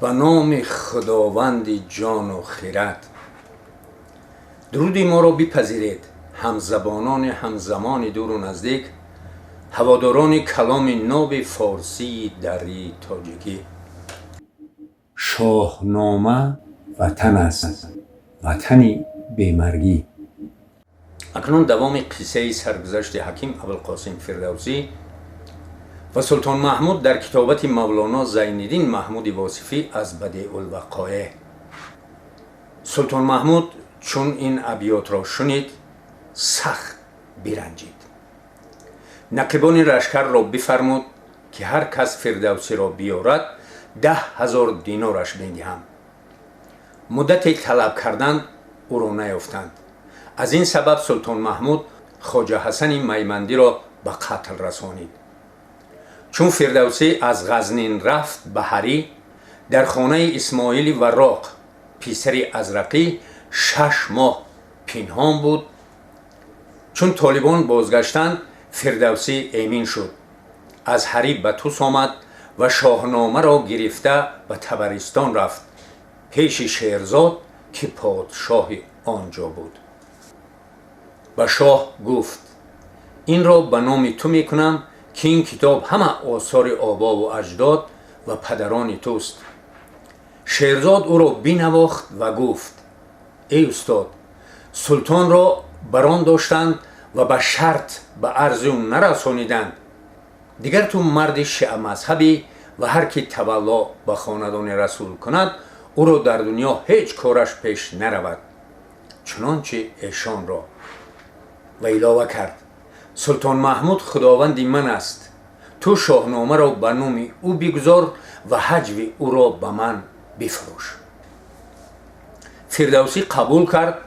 به نام خداوند جان و خرد. درودی ما را بپذیرید همزبانان همزمان دور و نزدیک، هواداران کلام ناب فارسی دری تاجیکی. شاهنامه وطن است، وطنی بیمرگی. اکنون دوام قصه سرگذشت حکیم ابوالقاسم فردوسی و سلطان محمود در کتابت مولانا زین‌الدین محمود واصفی از بدیع الوقایع. سلطان محمود چون این ابیات را شنید سخت برنجید. نقیبان لشکر را بفرمود که هر کس فردوسی را بیارد 10,000 دینارش بدهم. مدتی طلب کردند، او را نیافتند. از این سبب سلطان محمود خواجه حسن میمندی را به قتل رسانید. چون فردوسی از غزنین رفت به هری، در خانه اسماعیل وراق پسر ازرقی 6 ماه پنهان بود. چون طالبان بازگشتند فردوسی امین شد. از هری به توس آمد و شاهنامه را گرفته به طبرستان رفت پیش شیرزاد که پادشاه آنجا بود. به شاه گفت این را به نام تو می کنم که این کتاب همه آثار آبا و اجداد و پدران توست. شیرزاد او را بینواخت و گفت ای استاد، سلطان را بران داشتند و به شرط به عرض او نرسانیدند. دیگر تو مرد شیعه مذهبی و هر کی تولا به خاندان رسول کند او را در دنیا هیچ کارش پیش نرود. چنانچه ایشان را و علاوه کرد سلطان محمود خداوند من است، تو شاهنامه را به نام او بگذار و حجو او را به من بفروش. فردوسی قبول کرد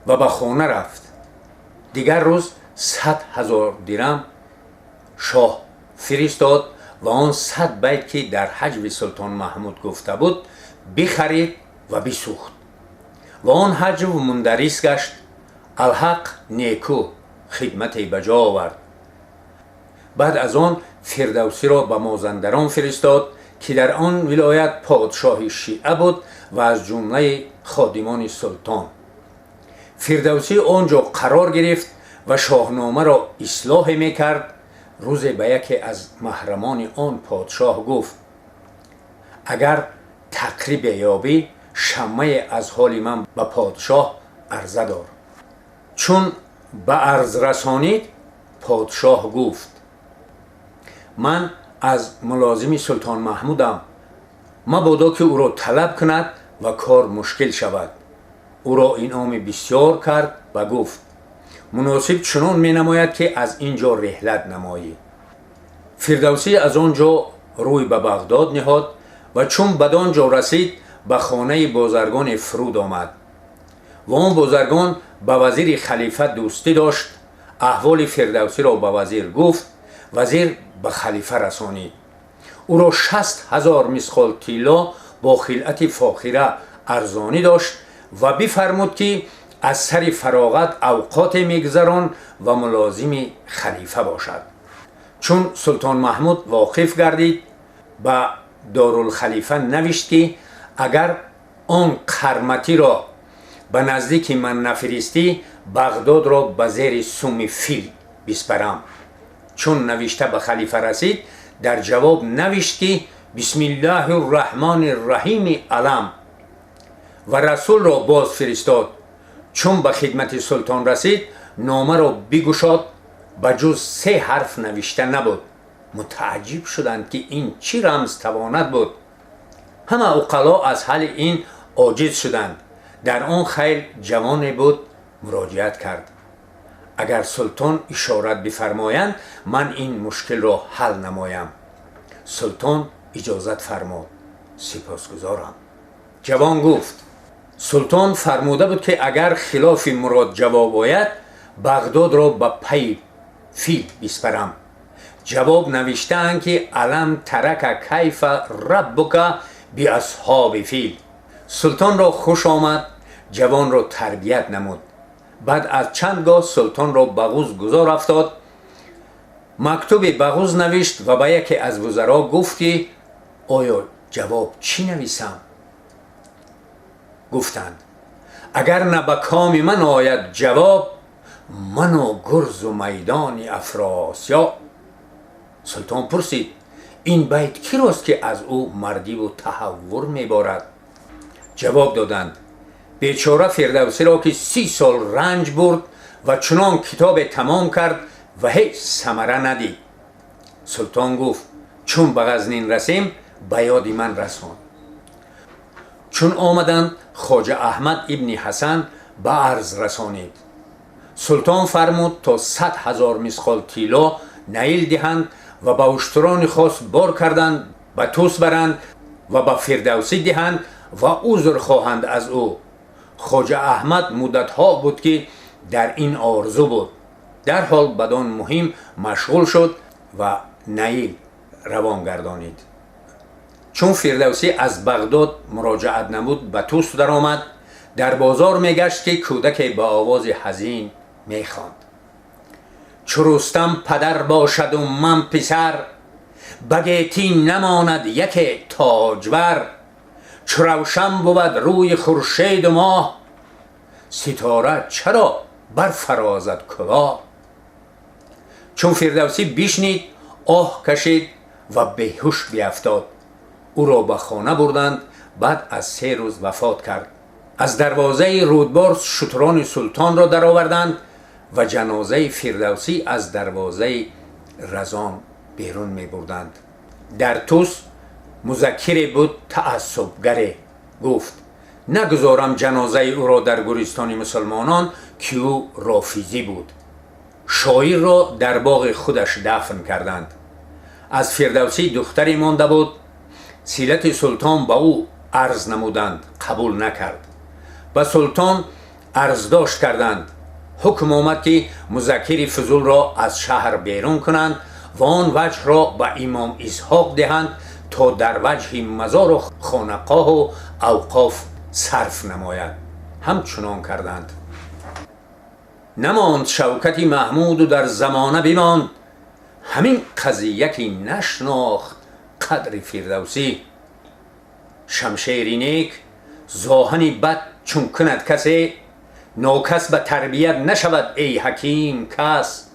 و به خانه رفت. دیگر روز 100,000 درم شاه فرستاد و آن 100 بیت که در حجو سلطان محمود گفته بود بخرید و بسوخت و آن حجو مندرس گشت. الحق نیکو خدمتی بجا آورد. بعد از آن فردوسی را به مازندران فرستاد که در آن ولایت پادشاه شیعه بود و از جمله خادمان سلطان. فردوسی آنجا قرار گرفت و شاهنامه را اصلاح می کرد. روز به یکی از محرمان آن پادشاه گفت اگر تقریب یابی شمه از حال من به پادشاه عرضه دار. چون به عرض رسانید پادشاه گفت من از ملازم سلطان محمودم، مبادا که او را طلب کند و کار مشکل شود. او را انعام بسیار کرد و گفت مناسب چنان می نماید که از اینجا رحلت نمایی. فردوسی از آنجا روی به بغداد نهاد و چون بدانجا رسید به خانه بازرگان فرود آمد و آن بازرگان به وزیر خلیفه دوستی داشت. احوال فردوسی را به وزیر گفت. وزیر به خلیفه رسانید. او را 60,000 مسخال طلا با خلعت فاخره ارزانی داشت و بفرمود که از سر فراغت اوقات میگذران و ملازم خلیفه باشد. چون سلطان محمود واقف گردید به دارالخلیفه نوشت که اگر آن قرمطی را به نزدیک من نفرستی بغداد را به زیر سم فیل بسپرم. چون نوشته به خلیفه رسید در جواب نوشت که بسم الله الرحمن الرحیم علم و رسول را باز فرستاد. چون به خدمت سلطان رسید نامه را بگشاد، به جز 3 حرف نوشته نبود. متعجب شدند که این چی رمز تواند بود. همه عقلا از حل این عاجز شدند. در آن خیل جوانی بود مراجعت کرد اگر سلطان اشارت بفرمایند من این مشکل را حل نمایم. سلطان اجازت فرمود. سپاسگزارم. جوان گفت سلطان فرموده بود که اگر خلاف مراد جواب آید بغداد را به پی فیل بسپرم. جواب نوشتند که علم ترک کیف ربک بی اصحاب فیل. سلطان را خوش آمد. جوان را تربیت نمود. بعد از چندگاه سلطان را بغوز گذار افتاد. مکتوب بغوز نوشت و به یکی از وزرا گفت که آیا جواب چی نویسم؟ گفتند اگر نه به کام من آید جواب، من و گرز و میدان افراسیاب. سلطان پرسید این بیت کی راست که از او مردی و تهور میبارد؟ جواب دادند بیچاره فردوسی را که 30 سال رنج برد و چنان کتاب تمام کرد و هیچ ثمره ندید. سلطان گفت چون به غزنین رسیم به یاد من رسان. چون آمدند خواجه احمد ابن حسن به عرض رسانید. سلطان فرمود تا 100,000 مسقال طلا نیل دهند و به اشتران خاص بار کردند، به توس برند و به فردوسی دهند و عذر خواهند از او. خواجه احمد مدتها بود که در این آرزو بود، در حال بدان مهم مشغول شد و نیل روان گردانید. چون فردوسی از بغداد مراجعت نمود به توس در آمد، در بازار میگشت که کودک با آواز حزین میخواند چو رستم پدر باشد و من پسر، بگیتی نماند یک تاجور. چو روشن بود روی خورشید و ماه، ستاره چرا برفرازد کلاه. چون فردوسی بشنید آه کشید و بیهوش بیفتاد. او را به خانه بردند، بعد از 3 روز وفات کرد. از دروازه رودبار شتران سلطان را درآوردند و جنازه فردوسی از دروازه رزان بیرون می بردند. در توس مذکری بود تعصبگری، گفت نگذارم جنازه او را در گورستان مسلمانان که او رافضی بود. شاعر را در باغ خودش دفن کردند. از فردوسی دختری مانده بود، سیلت سلطان به او عرض نمودند، قبول نکرد. و سلطان عرض داشت کردند. حکم آمد که مذکر فضول را از شهر بیرون کنند و آن وجه را به امام اسحاق دهند تا در وجه مزار و خانقاه و اوقاف صرف نماید. همچنان کردند. نماند شوکت محمود و در زمانه بماند، همین قضیه که نشناخت قدر فردوسی. شمشیر نیک زاهنی بد چون کند کسی، ناکس به تربیت نشود ای حکیم کس.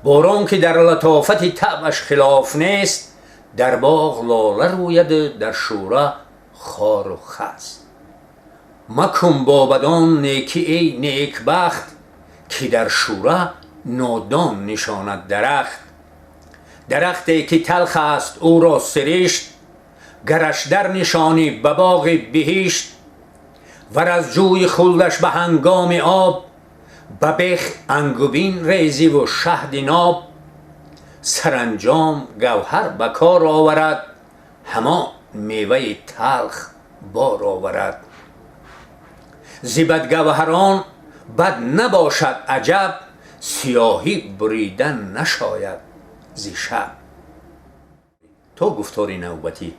باران که در لطافت طبعش خلاف نیست، در باغ لاله روید در شوره خار و خس. مکن با بدان نیکی ای نیک بخت، که در شوره نادان نشاند درخت. درختی که تلخ است او را سرشت، گرش در نشانی به باغ بهشت. ور از جوی خلدش به هنگام آب، به بخ انگبین ریزی و شهد ناب. سرانجام گوهر به کار آورد، همان میوه تلخ بار آورد. ز بدگوهران بد نباشد عجب، سیاهی بریدن نشاید ز شب. تا گفتار نوبتی